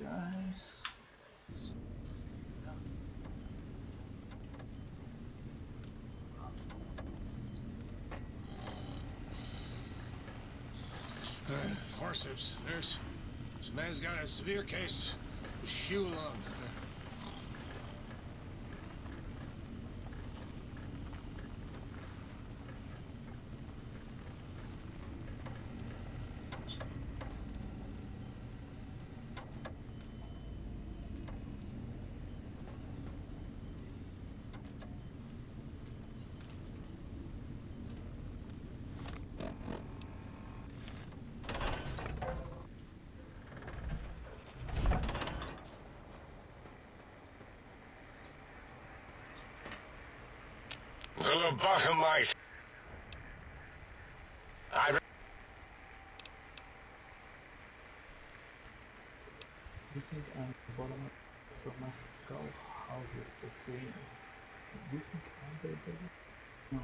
guys. Forceps, nurse. This man's got a severe case of shoe lung. The lobotomite. You think I'm the bottom from my skull houses the brain? You think I'm the bottom? No.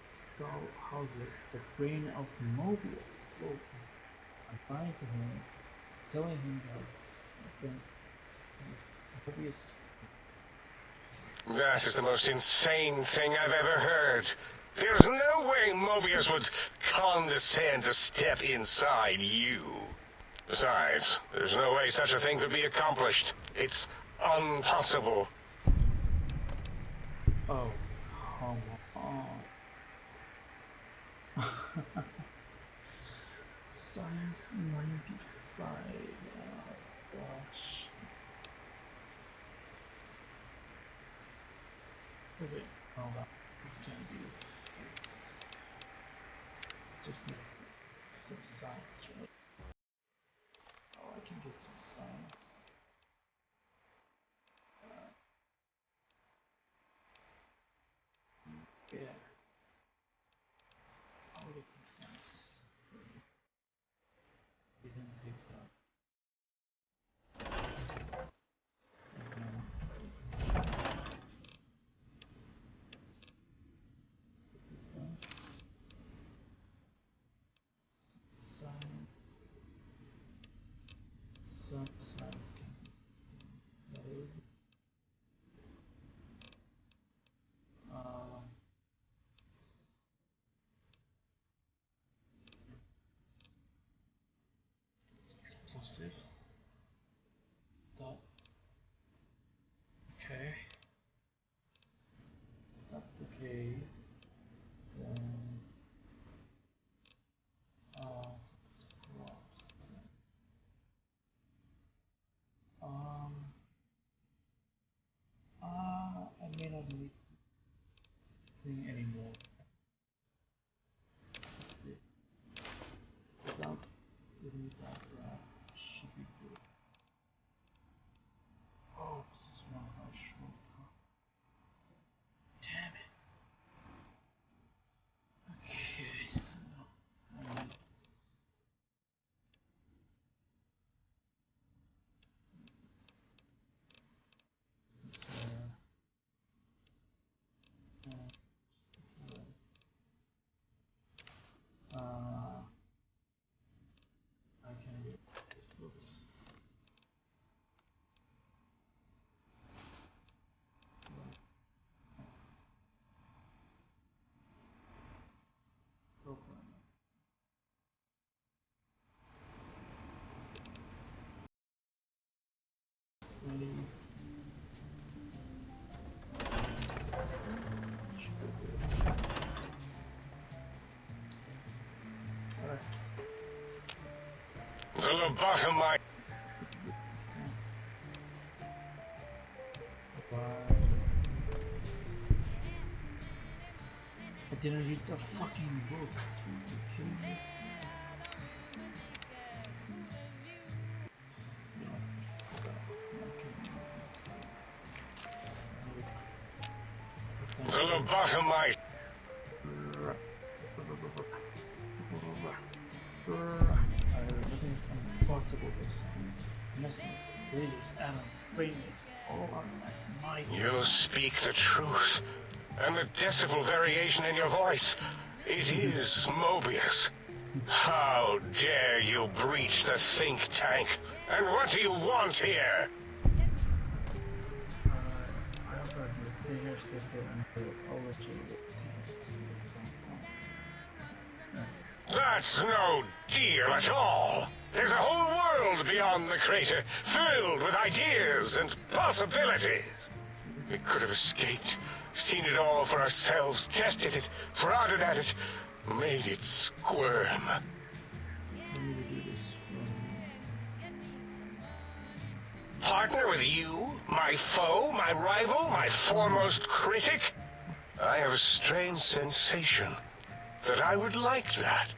Skull houses the brain of Mobius. Oh, I'm lying to him, telling him that it's Mobius. That is the most insane thing I've ever heard. There's no way Mobius would condescend to step inside you. Besides, there's no way such a thing could be accomplished. It's impossible. Oh, come on. Science 95. Oh, gosh. Okay, hold on. This can be fixed. Just needs some science, right? Oh, I can get some science. Yeah. I'll get some science. Didn't take that. Let's put this down. Some science. Some science can. That is. Explosives. That. Okay. If that's the case, then scraps. I may not need thing anymore. Let's see. Without giving that should be good. Oh, this is one harsh one. Damn it. Okay, so I need this where I can get these books. Open. Ready. The lobotomite. This time. I didn't read the fucking book. Are you kidding me? The lobotomite. Nothing is impossible for science. Messiness, lasers, atoms, brainwaves, all are like my. You speak the truth. And the decibel variation in your voice, it is Mobius. How dare you breach the think tank? And what do you want here? I have heard the senior civil anthropology. That's no deal at all. There's a whole world beyond the crater, filled with ideas and possibilities. We could have escaped, seen it all for ourselves, tested it, prodded at it, made it squirm. We need to do this from... Partner with you? My foe? My rival? My foremost critic? I have a strange sensation that I would like that.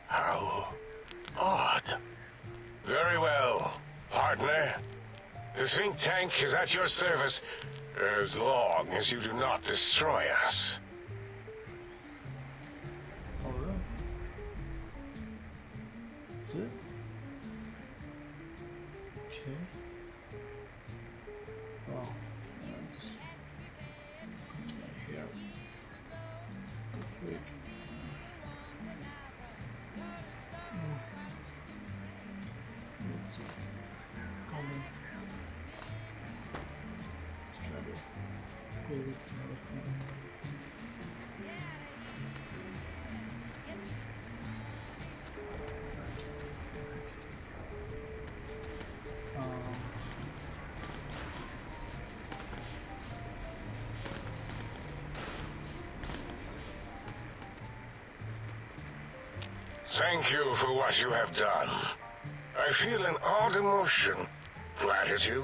How odd. Very well, partner. The think tank is at your service as long as you do not destroy us. Alright. That's it. Okay. Well, let's continue here. Quick. Let's see. Comment. Let's try to go with another thing. Thank you for what you have done. I feel an odd emotion. Gratitude?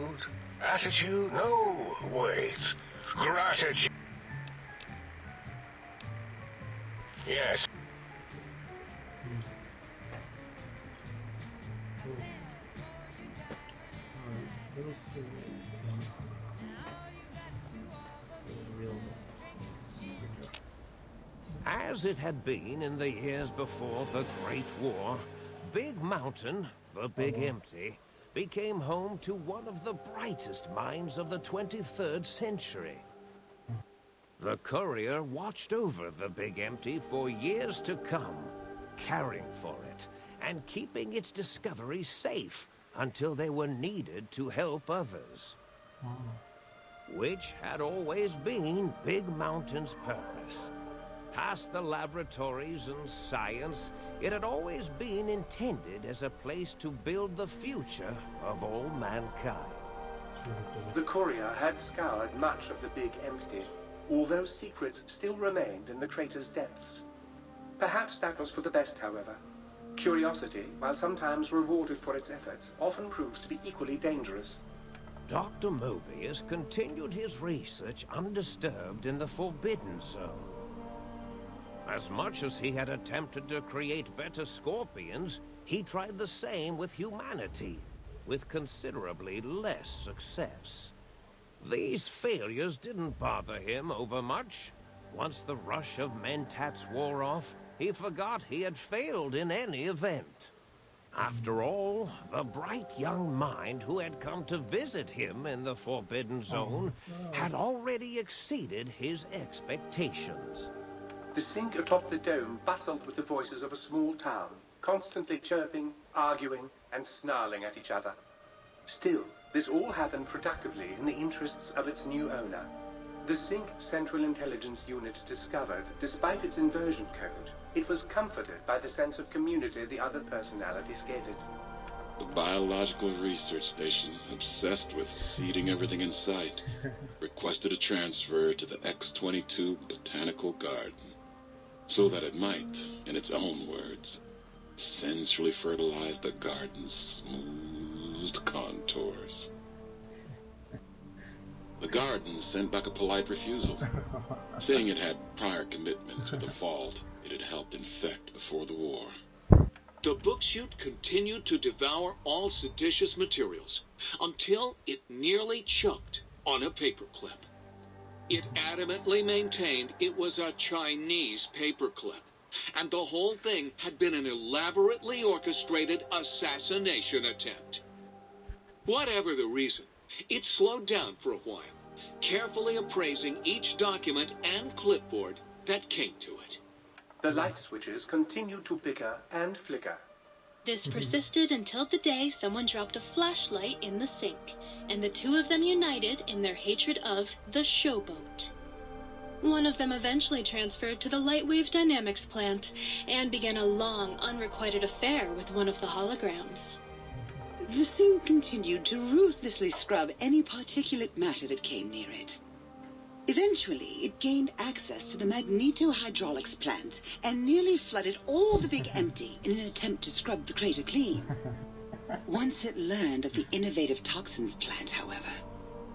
Attitude? No, wait. Gratitude. Yes. That was the thing. It's the real one. As it had been in the years before the Great War, Big Mountain, the Big Empty, became home to one of the brightest minds of the 23rd century. The Courier watched over the Big Empty for years to come, caring for it and keeping its discoveries safe until they were needed to help others. Which had always been Big Mountain's purpose. Past the laboratories and science, it had always been intended as a place to build the future of all mankind. The Courier had scoured much of the Big Empty, although secrets still remained in the crater's depths. Perhaps that was for the best, however. Curiosity, while sometimes rewarded for its efforts, often proves to be equally dangerous. Dr. Mobius continued his research undisturbed in the Forbidden Zone. As much as he had attempted to create better scorpions, he tried the same with humanity, with considerably less success. These failures didn't bother him overmuch. Once the rush of mentats wore off, he forgot he had failed in any event. After all, the bright young mind who had come to visit him in the Forbidden Zone had already exceeded his expectations. The sink atop the dome bustled with the voices of a small town, constantly chirping, arguing, and snarling at each other. Still, this all happened productively in the interests of its new owner. The Sink Central Intelligence Unit discovered, despite its inversion code, it was comforted by the sense of community the other personalities gave it. The biological research station, obsessed with seeding everything in sight, requested a transfer to the X-22 Botanical Garden, so that it might, in its own words, sensually fertilize the garden's smooth contours. The garden sent back a polite refusal, saying it had prior commitments with a vault it had helped infect before the war. The book chute continued to devour all seditious materials until it nearly choked on a paperclip. It adamantly maintained it was a Chinese paperclip, and the whole thing had been an elaborately orchestrated assassination attempt. Whatever the reason, it slowed down for a while, carefully appraising each document and clipboard that came to it. The light switches continued to bicker and flicker. This persisted until the day someone dropped a flashlight in the sink, and the two of them united in their hatred of the showboat. One of them eventually transferred to the Lightwave Dynamics plant and began a long, unrequited affair with one of the holograms. The sink continued to ruthlessly scrub any particulate matter that came near it. Eventually, it gained access to the magnetohydraulics plant and nearly flooded all the Big Empty in an attempt to scrub the crater clean. Once it learned of the innovative toxins plant, however,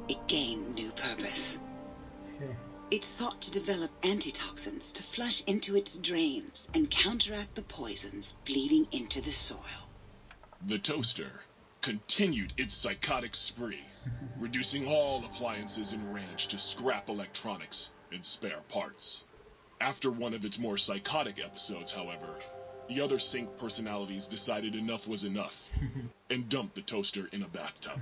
it gained new purpose. It sought to develop antitoxins to flush into its drains and counteract the poisons bleeding into the soil. The toaster continued its psychotic spree, reducing all appliances in range to scrap electronics and spare parts. After one of its more psychotic episodes, however, the other sink personalities decided enough was enough and dumped the toaster in a bathtub.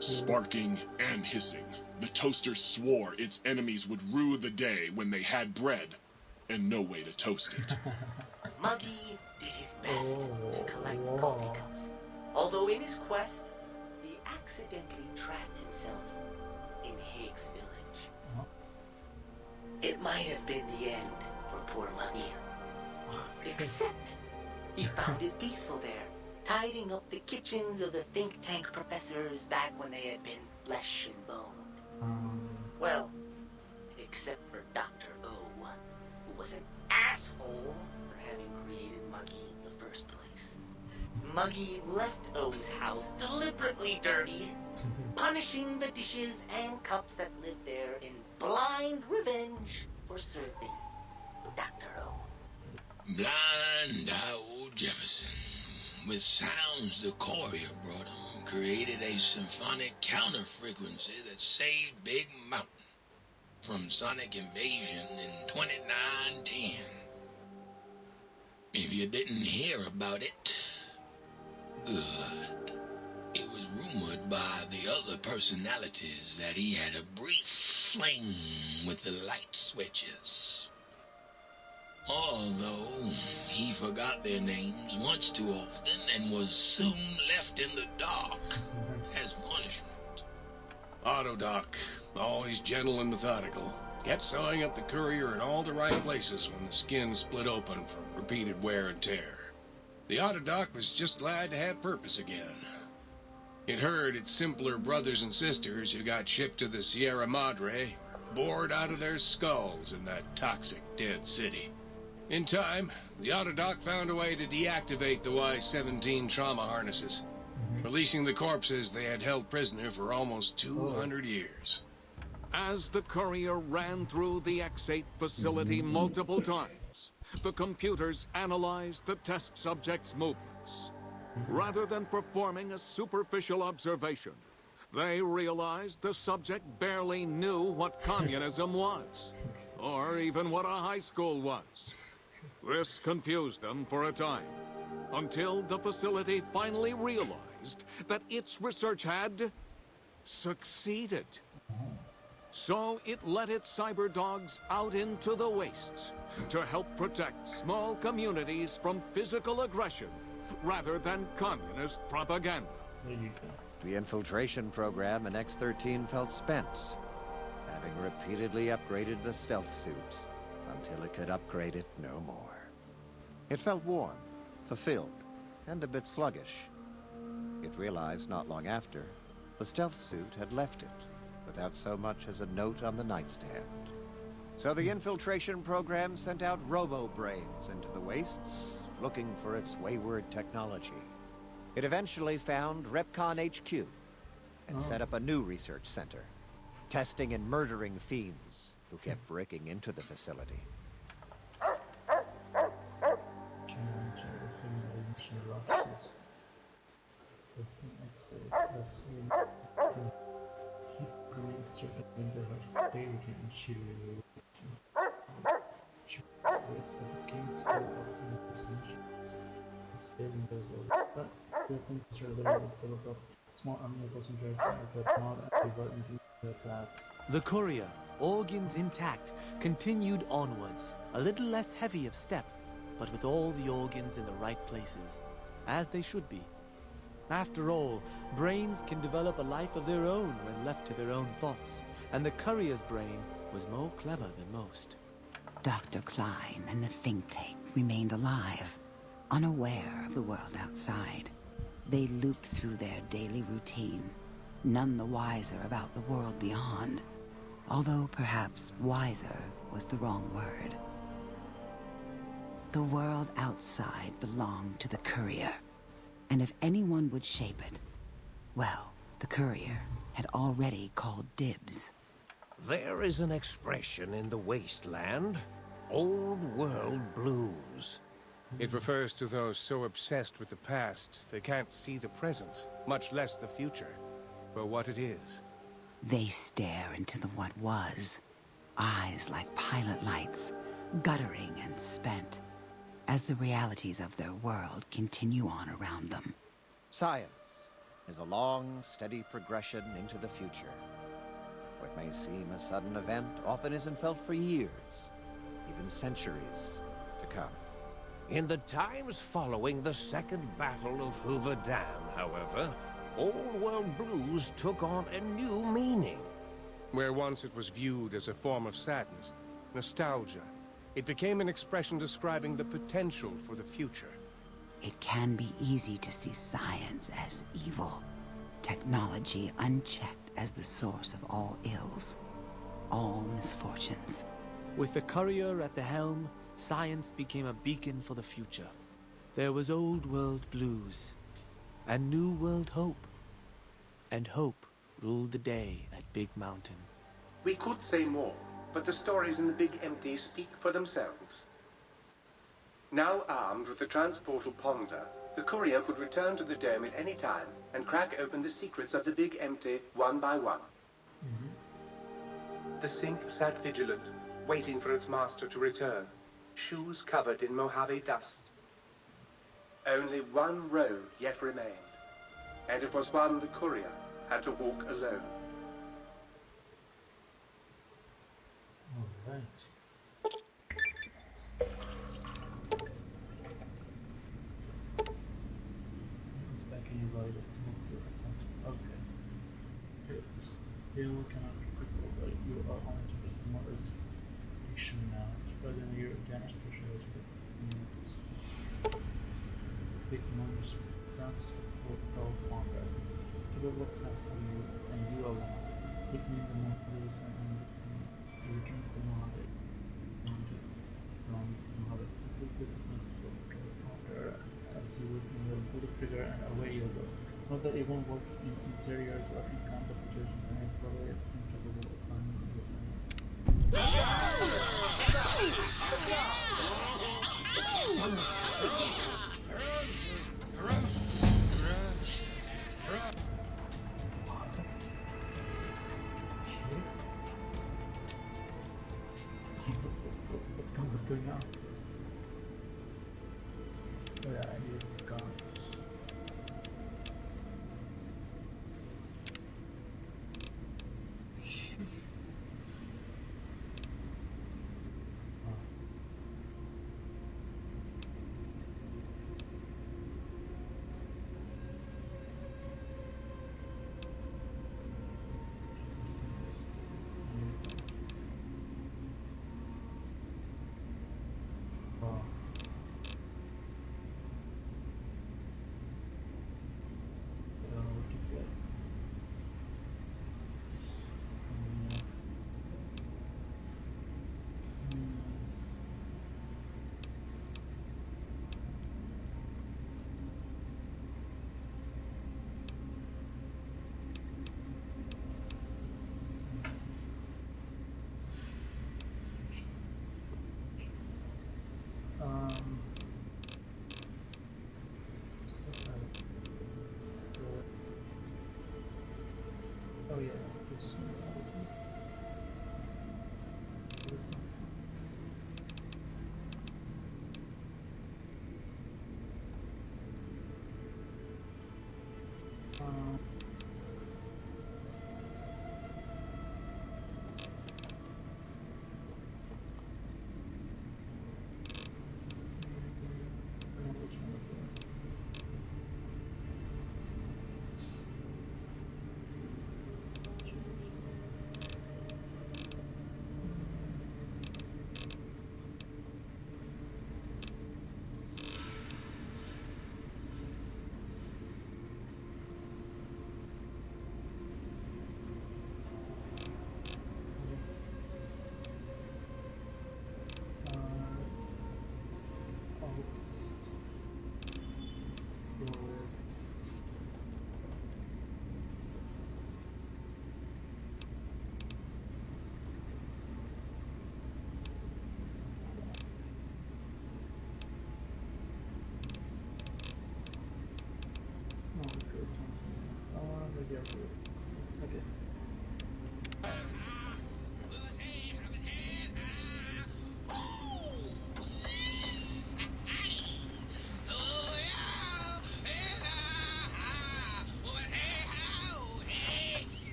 Sparking and hissing, the toaster swore its enemies would rue the day when they had bread and no way to toast it. Muggy did his best to collect coffee cups, although in his quest, he accidentally trapped himself in Higgs Village. It might have been the end for poor Muggy. Except, he found it peaceful there, tidying up the kitchens of the think tank professors back when they had been flesh and bone. Well, except for Dr. O, who was an asshole for having created Muggy in the first place. Muggy left O's house deliberately dirty, punishing the dishes and cups that lived there in blind revenge for serving Dr. O. Blind old Jefferson, with sounds the courier brought him, created a symphonic counter-frequency that saved Big Mountain from sonic invasion in 2910. If you didn't hear about it, good. It was rumored by the other personalities that he had a brief fling with the light switches. Although he forgot their names much too often and was soon left in the dark as punishment. Autodoc, always gentle and methodical, kept sewing up the courier in all the right places when the skin split open from repeated wear and tear. The Autodoc was just glad to have purpose again. It heard its simpler brothers and sisters who got shipped to the Sierra Madre bored out of their skulls in that toxic dead city. In time, the Autodoc found a way to deactivate the Y-17 trauma harnesses, releasing the corpses they had held prisoner for almost 200 years. As the courier ran through the X8 facility multiple times, the computers analyzed the test subject's movements. Rather than performing a superficial observation, they realized the subject barely knew what communism was, or even what a high school was. This confused them for a time, until the facility finally realized that its research had succeeded. So it let its cyber dogs out into the wastes to help protect small communities from physical aggression rather than communist propaganda. The infiltration program in X-13 felt spent, having repeatedly upgraded the stealth suit until it could upgrade it no more. It felt warm, fulfilled, and a bit sluggish. It realized not long after, the stealth suit had left it, without so much as a note on the nightstand. So the infiltration program sent out robo-brains into the wastes, looking for its wayward technology. It eventually found Repcon HQ, and set up a new research center, testing and murdering fiends who kept breaking into the facility. Small army of concentrated that not ever into the The courier, organs intact, continued onwards, a little less heavy of step, but with all the organs in the right places, as they should be. After all, brains can develop a life of their own when left to their own thoughts, and the courier's brain was more clever than most. Dr. Klein and the think tank remained alive, unaware of the world outside. They looped through their daily routine, none the wiser about the world beyond, although perhaps wiser was the wrong word. The world outside belonged to the courier, and if anyone would shape it, well, the courier had already called dibs. There is an expression in the wasteland, old world blues. It refers to those so obsessed with the past they can't see the present, much less the future, for what it is. They stare into the what was, eyes like pilot lights, guttering and spent, as the realities of their world continue on around them. Science is a long, steady progression into the future. What may seem a sudden event often isn't felt for years, even centuries to come. In the times following the Second Battle of Hoover Dam, however, Old World Blues took on a new meaning. Where once it was viewed as a form of sadness, nostalgia, it became an expression describing the potential for the future. It can be easy to see science as evil, technology unchecked as the source of all ills, all misfortunes. With the courier at the helm, science became a beacon for the future. There was old world blues, and new world hope. And hope ruled the day at Big Mountain. We could say more, but the stories in the Big Empty speak for themselves. Now armed with the transportal Ponder, the courier could return to the dome at any time and crack open the secrets of the Big Empty one by one. The sink sat vigilant, waiting for its master to return, shoes covered in Mojave dust. Only one road yet remained, and it was one the courier had to walk alone. Alright. It's back in your body, let's move to it. Okay. Still cannot be critical, but you are 100% more resistant now. Spreading your damage thresholds with immunities. Big numbers transport called Congress. Skibble will transport you and you alone. Weakening the Mongols and to return to Mojave. From Mojave, simply put the principle counter as you would in your pull the trigger and away you go. Note that it won't work in interiors or in combat situations and is totally incapable of finding your What's going on? Oh yeah, I need guns. Oh yeah, this one.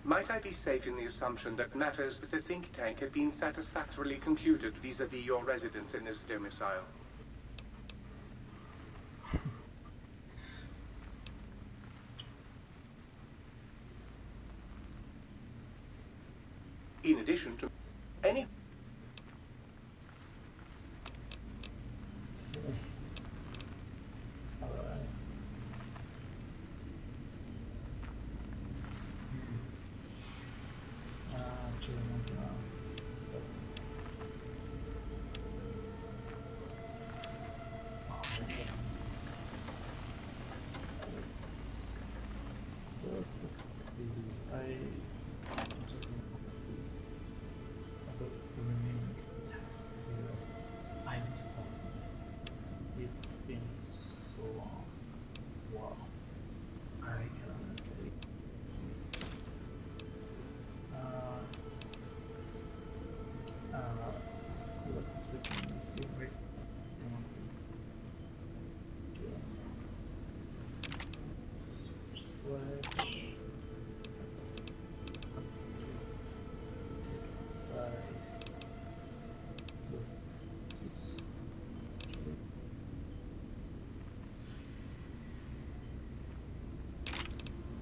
Might I be safe in the assumption that matters with the think tank have been satisfactorily concluded vis-à-vis your residence in this domicile? In addition to any... It's been so long. Wow. I cannot believe it. Let's see. School is this week in the secret. Slash. Side. This is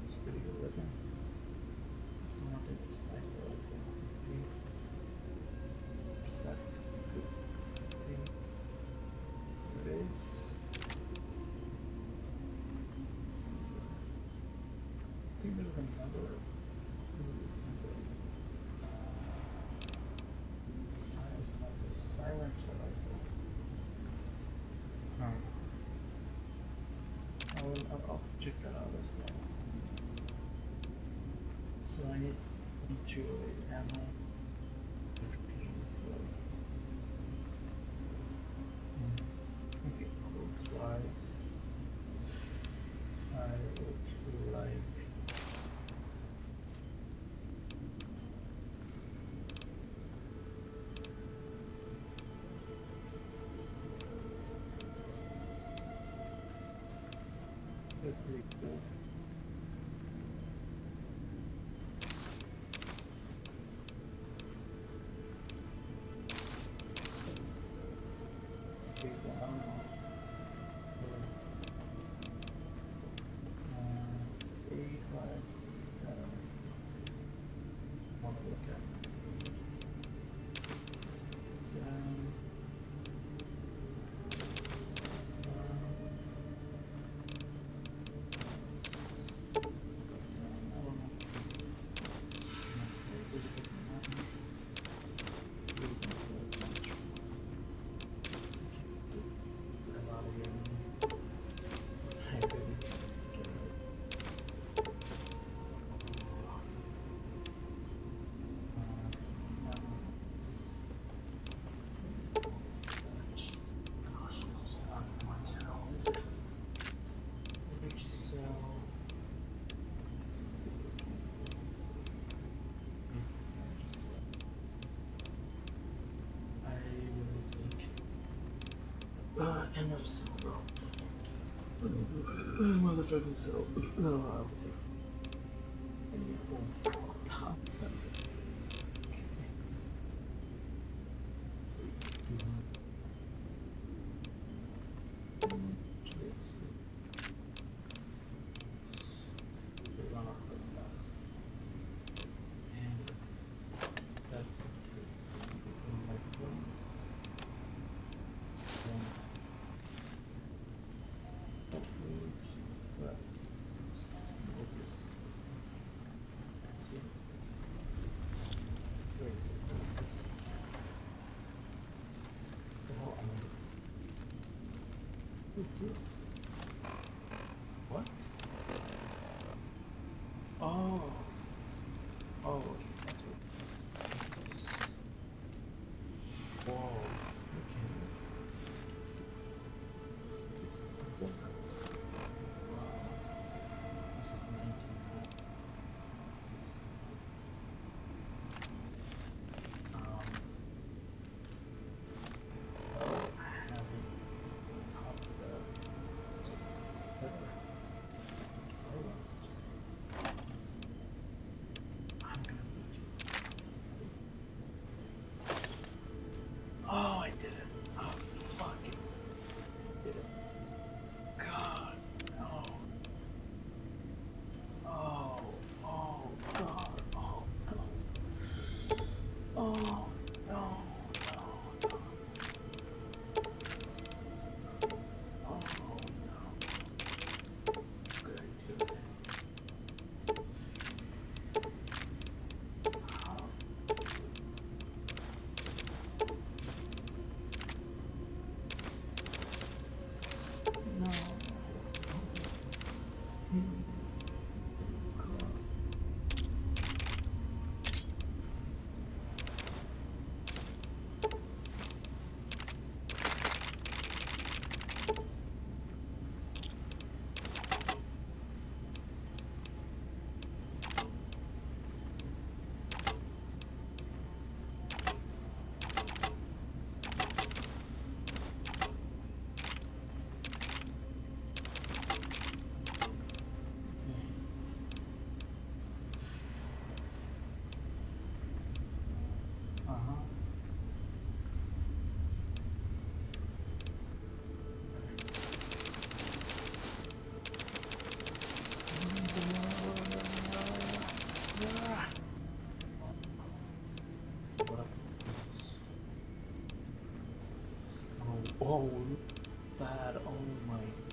it's pretty good looking. Someone did this like is that good thing? There it is. I think there was another. What is this number? It's a silencer rifle. I'll check that out as well. So I need 208 ammo. Pieces. Okay, clothes wise. I would like. They're pretty cool. Okay, well, want to look at. Enough silver. Motherfucking silver. No, I'll take. And top them. What is this? What? Oh. Oh, okay, that's what it is. Whoa. Okay. This does have this. Wow. This is 1960. Whoa, look at that. Oh my